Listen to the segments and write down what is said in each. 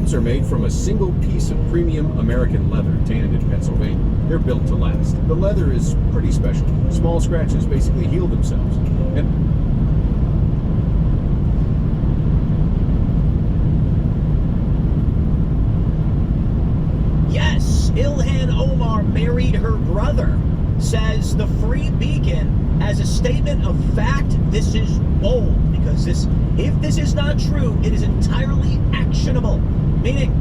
boots are made from a single piece of premium American leather, tanned in Pennsylvania. They're built to last. The leather is pretty special. Small scratches basically heal themselves. And yes, Ilhan Omar married her brother, says the Free Beacon. As a statement of fact, this is bold, because if this is not true, it is entirely actionable. Meaning,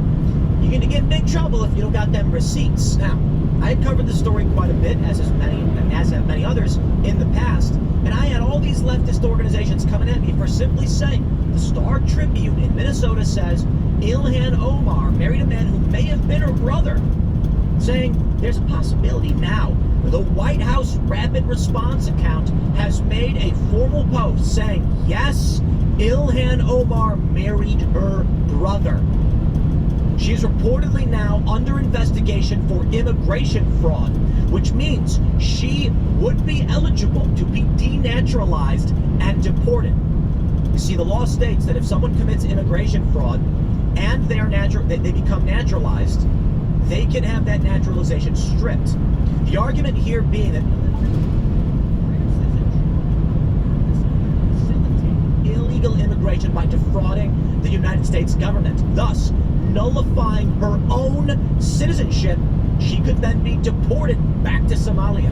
you're going to get in big trouble if you don't got them receipts. Now, I had covered this story quite a bit, as have many others in the past, and I had all these leftist organizations coming at me for simply saying, the Star Tribune in Minnesota says Ilhan Omar married a man who may have been her brother, saying there's a possibility now. The White House Rapid Response account has made a formal post saying, yes, Ilhan Omar married her brother. She is reportedly now under investigation for immigration fraud, which means she would be eligible to be denaturalized and deported. You see, the law states that if someone commits immigration fraud and they become naturalized, they can have that naturalization stripped. The argument here being that illegal immigration by defrauding the United States government, thus nullifying her own citizenship, she could then be deported back to Somalia.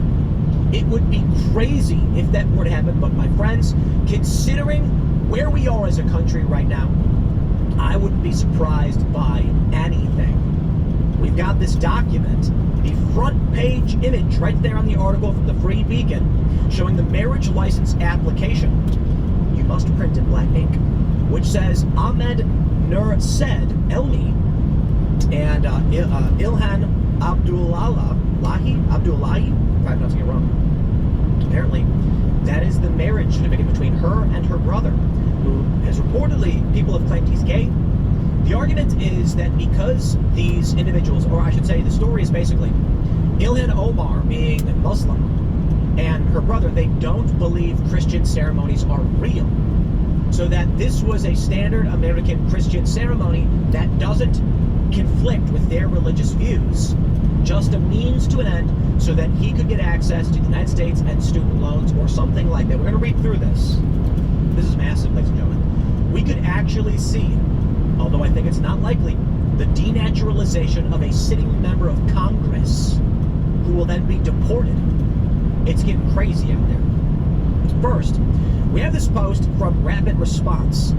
It would be crazy if that were to happen, but my friends, considering where we are as a country right now, I wouldn't be surprised by anything. We've got this document, the front page image right there on the article from the Free Beacon, showing the marriage license application. You must print in black ink, which says Ahmed Nur Said Elmi and Ilhan Abdullahi, if I'm pronouncing it wrong. Apparently, that is the marriage certificate between her and her brother, who has reportedly, people have claimed he's gay. The argument is that because these individuals, or I should say the story is basically Ilhan Omar being Muslim and her brother, they don't believe Christian ceremonies are real. So that this was a standard American Christian ceremony that doesn't conflict with their religious views, just a means to an end so that he could get access to the United States and student loans or something like that. We're going to read through this. This is massive, ladies and gentlemen. We could actually see, although I think it's not likely, the denaturalization of a sitting member of Congress who will then be deported. It's getting crazy out there. First, we have this post from Rapid Response,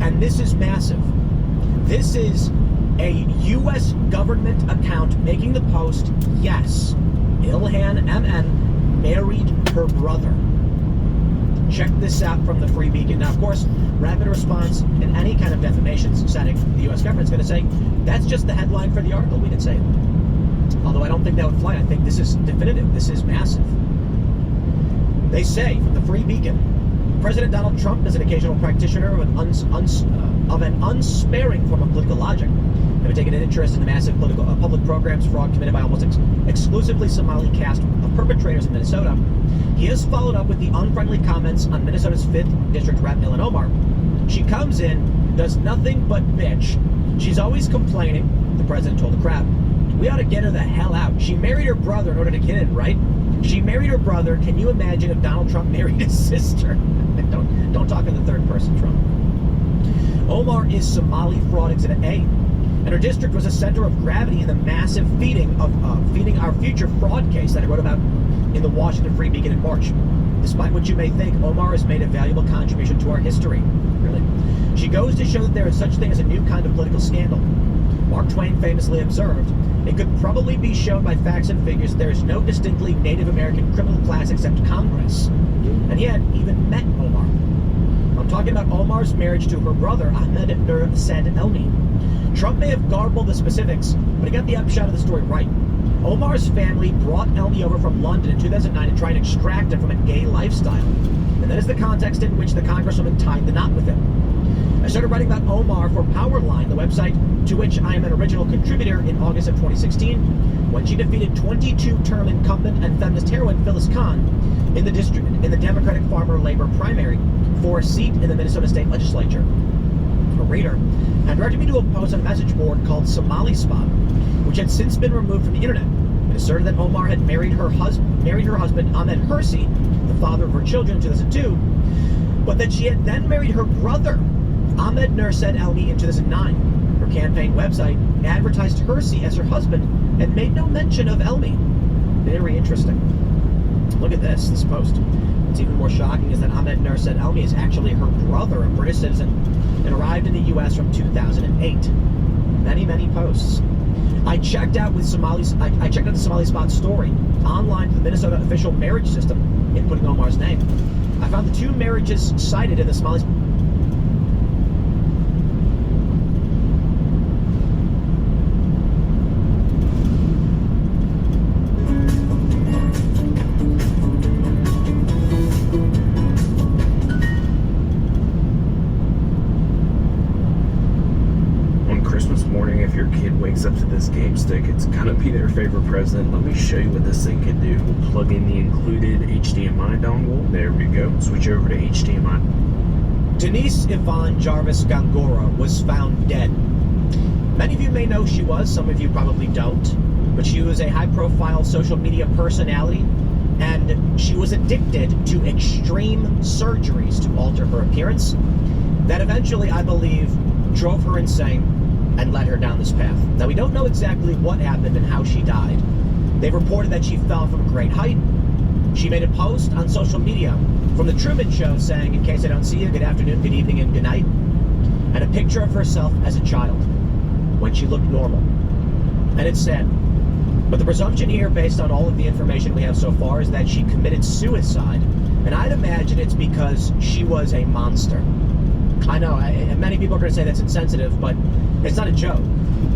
and this is massive. This is a U.S. government account making the post, yes, Ilhan MN married her brother. Check this out from the Free Beacon. Now, of course, Rapid Response in any kind of defamation setting, the U.S. government's going to say, that's just the headline for the article, we didn't say it. Although I don't think that would fly. I think this is definitive. This is massive. They say, from the Free Beacon, President Donald Trump is an occasional practitioner of an unsparing form of political logic. Having taken an interest in the massive public programs fraud committed by almost exclusively Somali caste of perpetrators in Minnesota, he has followed up with the unfriendly comments on Minnesota's 5th District Rep. Ilhan Omar. She comes in, does nothing but bitch. She's always complaining, the president told the crowd. We ought to get her the hell out. She married her brother in order to get in, right? She married her brother. Can you imagine if Donald Trump married his sister? Don't talk in the third person, Trump. Omar is Somali fraud exhibit A, and her district was a center of gravity in the massive feeding our future fraud case that I wrote about in the Washington Free Beacon in March. Despite what you may think, Omar has made a valuable contribution to our history. Really. She goes to show that there is such thing as a new kind of political scandal. Mark Twain famously observed, it could probably be shown by facts and figures there is no distinctly Native American criminal class except Congress. And he had even met Omar. I'm talking about Omar's marriage to her brother, Ahmed Nur Said Elmi. Trump may have garbled the specifics, but he got the upshot of the story right. Omar's family brought Elmi over from London in 2009 to try and extract him from a gay lifestyle. And that is the context in which the Congresswoman tied the knot with him. I started writing about Omar for Powerline, the website to which I am an original contributor, in August of 2016, when she defeated 22-term incumbent and feminist heroine Phyllis Khan in the Democratic Farmer Labor primary for a seat in the Minnesota State Legislature. a reader, and directed me to a post on a message board called Somali Spot, which had since been removed from the internet. It asserted that Omar had married her husband Ahmed Hersi, the father of her children, in 2002, but that she had then married her brother, Ahmed Nurset Elmi, in 2009. Her campaign website advertised Hersi as her husband and made no mention of Elmi. Very interesting. Look at this post. What's even more shocking is that Ahmed Nurset Elmi is actually her brother, a British citizen, and arrived in the U.S. from 2008. Many, many posts. I checked out the Somali Spot story online to the Minnesota official marriage system, inputting Omar's name. I found the two marriages cited in the Somali. If your kid wakes up to this game stick, it's gonna be their favorite present. Let me show you what this thing can do. We'll plug in the included HDMI dongle. There we go. Switch over to HDMI. Denise Yvonne Jarvis Gangora was found dead. Many of you may know who she was, some of you probably don't, but she was a high-profile social media personality, and she was addicted to extreme surgeries to alter her appearance that eventually, I believe, drove her insane and led her down this path. Now, we don't know exactly what happened and how she died. They've reported that she fell from a great height. She made a post on social media from The Truman Show saying, "In case I don't see you, good afternoon, good evening, and good night," and a picture of herself as a child when she looked normal. And it's sad. But the presumption here, based on all of the information we have so far, is that she committed suicide. And I'd imagine it's because she was a monster. I know, and many people are going to say that's insensitive, but it's not a joke.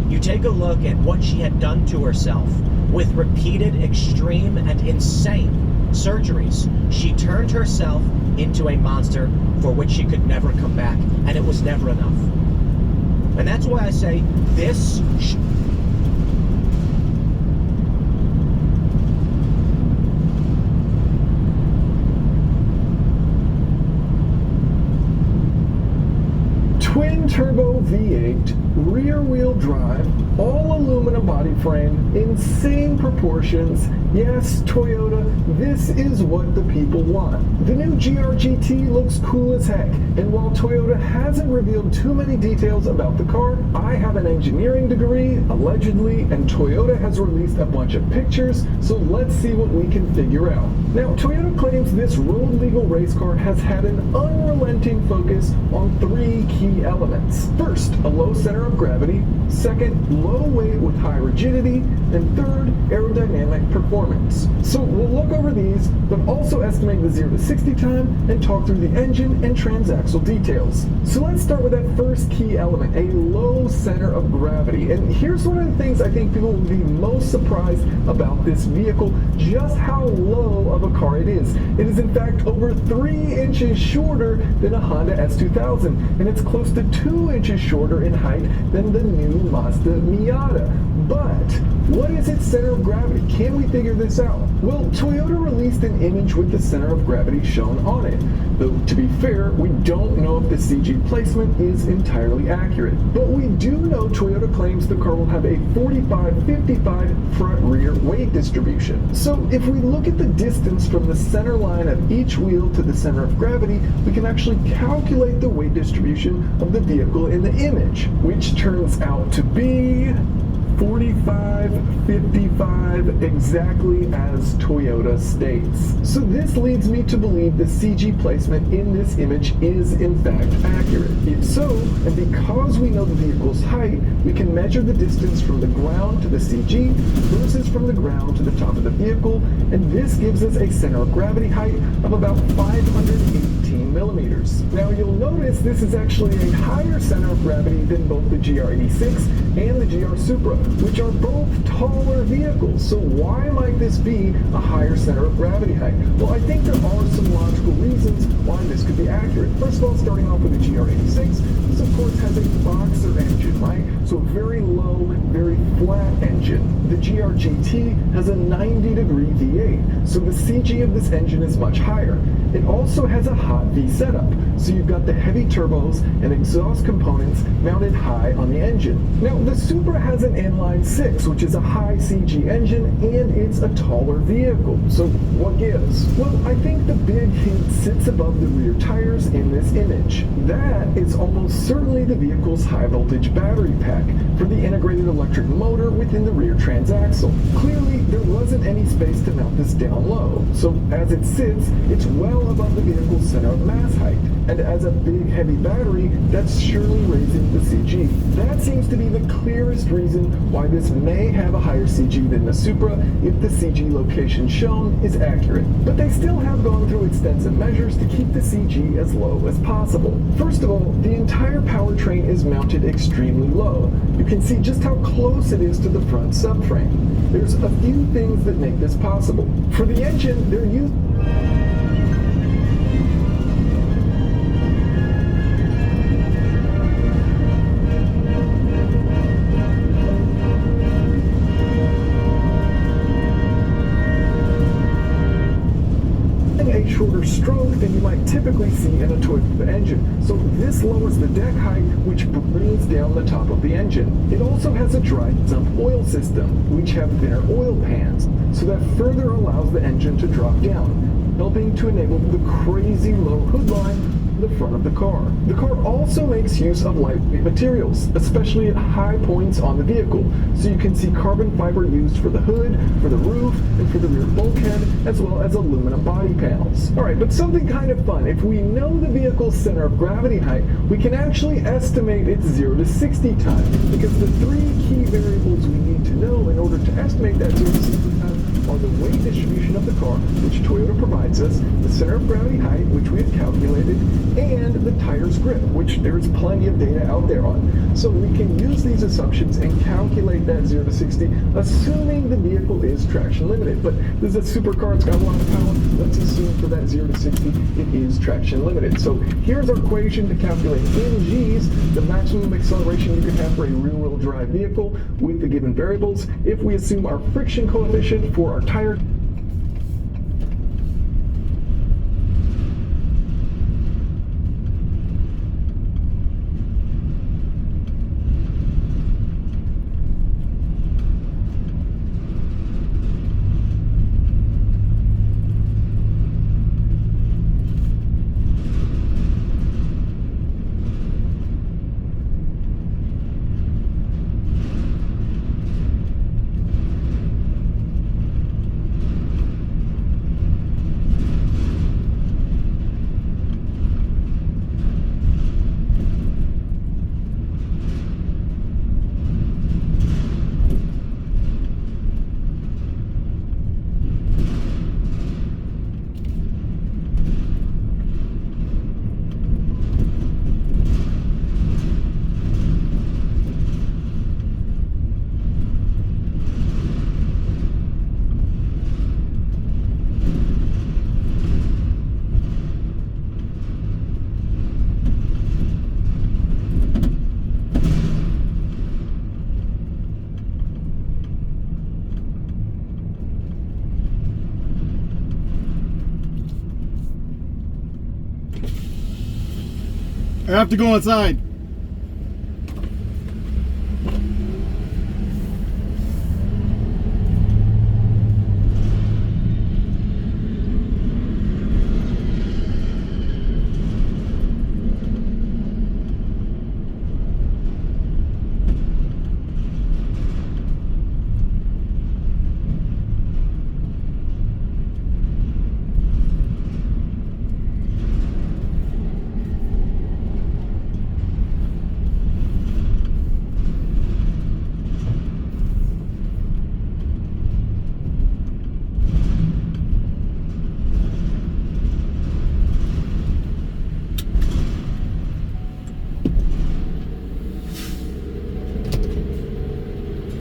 You take a look at what she had done to herself with repeated extreme and insane surgeries. She turned herself into a monster for which she could never come back, and it was never enough. And that's why I say this twin turbo V8, rear wheel drive, all aluminum body frame, insane proportions. Yes, Toyota, this is what the people want. The new GR-GT looks cool as heck, and while Toyota hasn't revealed too many details about the car, I have an engineering degree, allegedly, and Toyota has released a bunch of pictures, so let's see what we can figure out. Now, Toyota claims this road-legal race car has had an unrelenting focus on three key elements. First, a low center of gravity. Second, low weight with high rigidity. And third, aerodynamic performance. So we'll look over these, but also estimate the 0 to 60 time and talk through the engine and transaxle details. So let's start with that first key element, a low center of gravity. And here's one of the things I think people will be most surprised about this vehicle, just how low of a car it is. It is in fact over 3 inches shorter than a Honda S2000, and it's close to 2 inches shorter in height than the new Mazda Miata. But what is its center of gravity? Can we figure this out? Well, Toyota released an image with the center of gravity shown on it. Though, to be fair, we don't know if the CG placement is entirely accurate. But we do know Toyota claims the car will have a 45-55 front-rear weight distribution. So if we look at the distance from the center line of each wheel to the center of gravity, we can actually calculate the weight distribution of the vehicle in the image, which turns out to be 45-55, exactly as Toyota states. So this leads me to believe the CG placement in this image is in fact accurate. If so, and because we know the vehicle's height, we can measure the distance from the ground to the CG versus from the ground to the top of the vehicle, and this gives us a center of gravity height of about 518 millimeters. Now you'll notice this is actually a higher center of gravity than both the GR86 and the GR Supra, which are both taller vehicles. So why might this be a higher center of gravity height? Well, I think there are some logical reasons why this could be accurate. First of all, starting off with the GR86, this of course has a boxer engine, right? So a very low, very flat engine. engine. The GR-GT has a 90-degree V8, so the CG of this engine is much higher. It also has a hot V setup, so you've got the heavy turbos and exhaust components mounted high on the engine. Now, the Supra has an inline-6, which is a high CG engine, and it's a taller vehicle. So what gives? Well, I think the big hint sits above the rear tires in this image. That is almost certainly the vehicle's high-voltage battery pack for the integrated electric motor within the rear transaxle. Clearly, there wasn't any space to mount this down low, so as it sits, it's well above the vehicle's center of mass height. And as a big heavy battery, that's surely raising the CG. That seems to be the clearest reason why this may have a higher CG than the Supra if the CG location shown is accurate. But they still have gone through extensive measures to keep the CG as low as possible. First of all, the entire powertrain is mounted extremely low. You can see just how close it is to the front subframe. There's a few things that make this possible. For the engine, they're used shorter stroke than you might typically see in a Toyota engine. So this lowers the deck height, which brings down the top of the engine. It also has a dry sump oil system, which have thinner oil pans, so that further allows the engine to drop down, helping to enable the crazy low hood line the front of the car. The car also makes use of lightweight materials, especially at high points on the vehicle, so you can see carbon fiber used for the hood, for the roof, and for the rear bulkhead, as well as aluminum body panels. Alright, but something kind of fun. If we know the vehicle's center of gravity height, we can actually estimate its 0 to 60 time, because the three key variables we need to know in order to estimate that 0 to 60 time are the weight distribution of the car, which Toyota provides us, the center of gravity height, which we have calculated, and the tire's grip, which there's plenty of data out there on. So we can use these assumptions and calculate that 0 to 60, assuming the vehicle is traction limited. But this is a supercar, it's got a lot of power. Let's assume for that 0 to 60, it is traction limited. So here's our equation to calculate in G's the maximum acceleration you can have for a rear-wheel drive vehicle with the given variables. If we assume our friction coefficient for our tire I have to go inside.